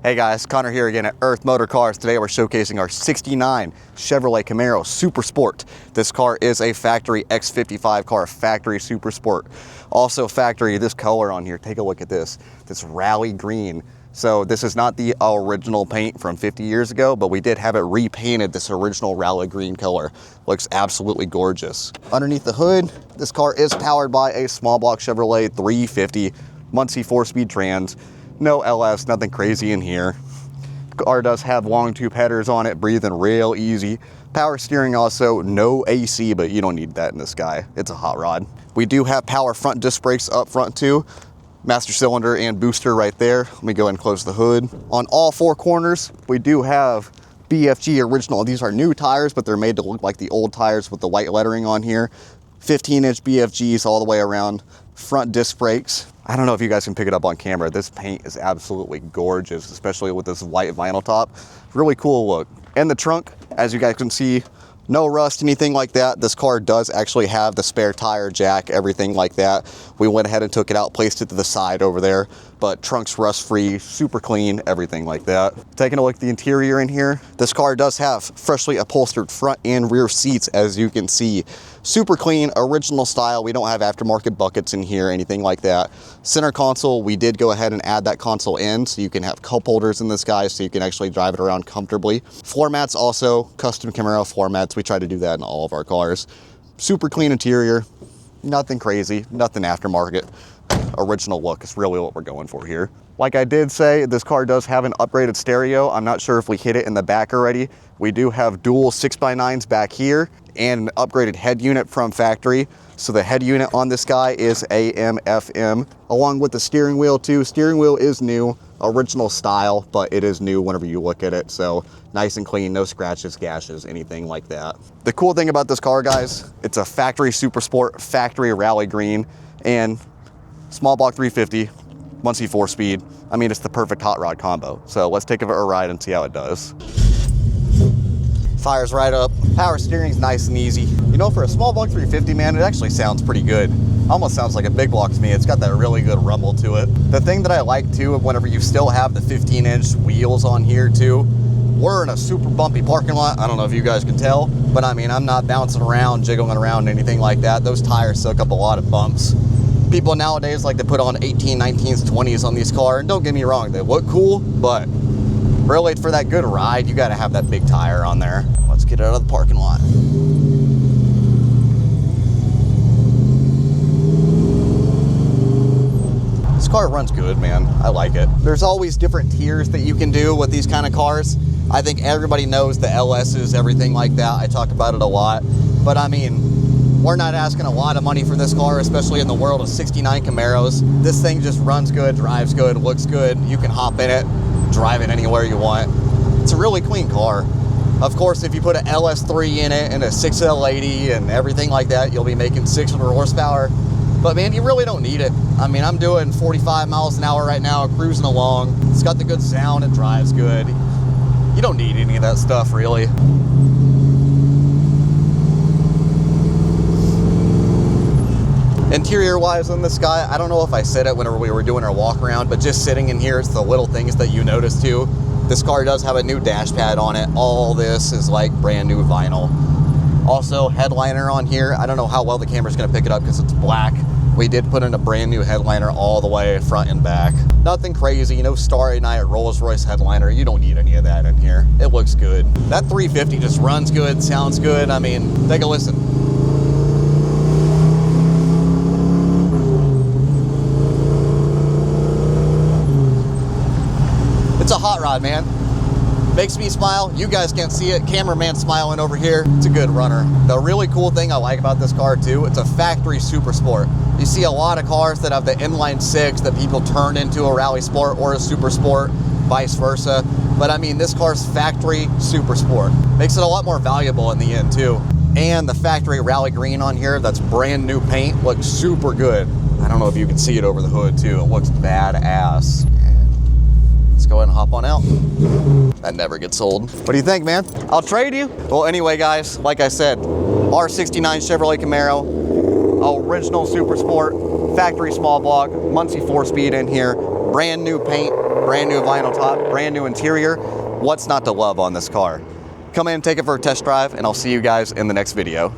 Hey guys, Connor here again at Earth MotorCars. Today we're showcasing our 69 Chevrolet Camaro Super Sport. This car is a factory X55 car, factory Super Sport. Also factory, this color on here, take a look at this rally green. So this is not the original paint from 50 years ago, but we did have it repainted this original rally green color. Looks absolutely gorgeous. Underneath the hood, this car is powered by a small block Chevrolet 350 Muncie 4-speed trans. No LS, nothing crazy in here. Car does have long tube headers on it, breathing real easy. Power steering also, no AC, but you don't need that in this guy. It's a hot rod. We do have power front disc brakes up front too. Master cylinder and booster right there. Let me go ahead and close the hood. On all four corners, we do have BFG original. These are new tires, but they're made to look like the old tires with the white lettering on here. 15-inch BFGs all the way around. Front disc brakes. I don't know if you guys can pick it up on camera. This paint is absolutely gorgeous, especially with this white vinyl top. Really cool look. And the trunk, as you guys can see, no rust, anything like that. This car does actually have the spare tire jack, everything like that. We went ahead and took it out, placed it to the side over there, but trunk's rust-free, super clean, everything like that. Taking a look at the interior in here, this car does have freshly upholstered front and rear seats, as you can see. Super clean, original style. We don't have aftermarket buckets in here, anything like that. Center console, we did go ahead and add that console in, so you can have cup holders in this guy, so you can actually drive it around comfortably. Floor mats also, custom Camaro floor mats. We try to do that in all of our cars. Super clean interior, nothing crazy, nothing aftermarket. Original look is really what we're going for here. Like I did say, this car does have an upgraded stereo. I'm not sure if we hit it in the back already. We do have dual 6x9s back here and an upgraded head unit from factory. So the head unit on this guy is AM, FM, along with the steering wheel too. Steering wheel is new, original style, but it is new whenever you look at it. So nice and clean, no scratches, gashes, anything like that. The cool thing about this car, guys, it's a factory Super Sport, factory rally green, and small block 350, Muncie 4-speed. I mean, it's the perfect hot rod combo. So let's take it for a ride and see how it does. Fires right up. Power steering's nice and easy. You know, for a small block 350, man, it actually sounds pretty good. Almost sounds like a big block to me. It's got that really good rumble to it. The thing that I like too, whenever you still have the 15-inch wheels on here too, we're in a super bumpy parking lot. I don't know if you guys can tell, but I mean, I'm not bouncing around, jiggling around, anything like that. Those tires soak up a lot of bumps. People nowadays like to put on 18, 19s, 20s on these cars. And don't get me wrong, they look cool, but really for that good ride, you gotta have that big tire on there. Let's get it out of the parking lot. This car runs good, man. I like it. There's always different tiers that you can do with these kind of cars. I think everybody knows the LSs, everything like that. I talk about it a lot, but I mean, we're not asking a lot of money for this car, especially in the world of 69 Camaros. This thing just runs good, drives good, looks good. You can hop in it, drive it anywhere you want. It's a really clean car. Of course, if you put an LS3 in it and a 6L80 and everything like that, you'll be making 600 horsepower. But man, you really don't need it. I mean, I'm doing 45 miles an hour right now, cruising along. It's got the good sound, it drives good. You don't need any of that stuff, really. Interior wise on this guy, I don't know if I said it whenever we were doing our walk around, but just sitting in here, it's the little things that you notice too. This car does have a new dash pad on it. All this is like brand new vinyl. Also, headliner on here. I don't know how well the camera's gonna pick it up because it's black. We did put in a brand new headliner all the way front and back. Nothing crazy, you know, Starry Night Rolls-Royce headliner. You don't need any of that in here. It looks good. That 350 just runs good, sounds good. I mean, take a listen. It's a hot rod, man. Makes me smile. You guys can't see it. Cameraman smiling over here. It's a good runner. The really cool thing I like about this car too, it's a factory Super Sport. You see a lot of cars that have the inline six that people turn into a rally sport or a Super Sport, vice versa. But I mean, this car's factory Super Sport. Makes it a lot more valuable in the end too. And the factory rally green on here, that's brand new paint, looks super good. I don't know if you can see it over the hood too. It looks badass. Let's go ahead and hop on out. That never gets old. What do you think, man? I'll trade you. Well, anyway, guys, like I said, our 69 Chevrolet Camaro, original Super Sport, factory small block, Muncie 4-speed in here, brand new paint, brand new vinyl top, brand new interior. What's not to love on this car? Come in, take it for a test drive, and I'll see you guys in the next video.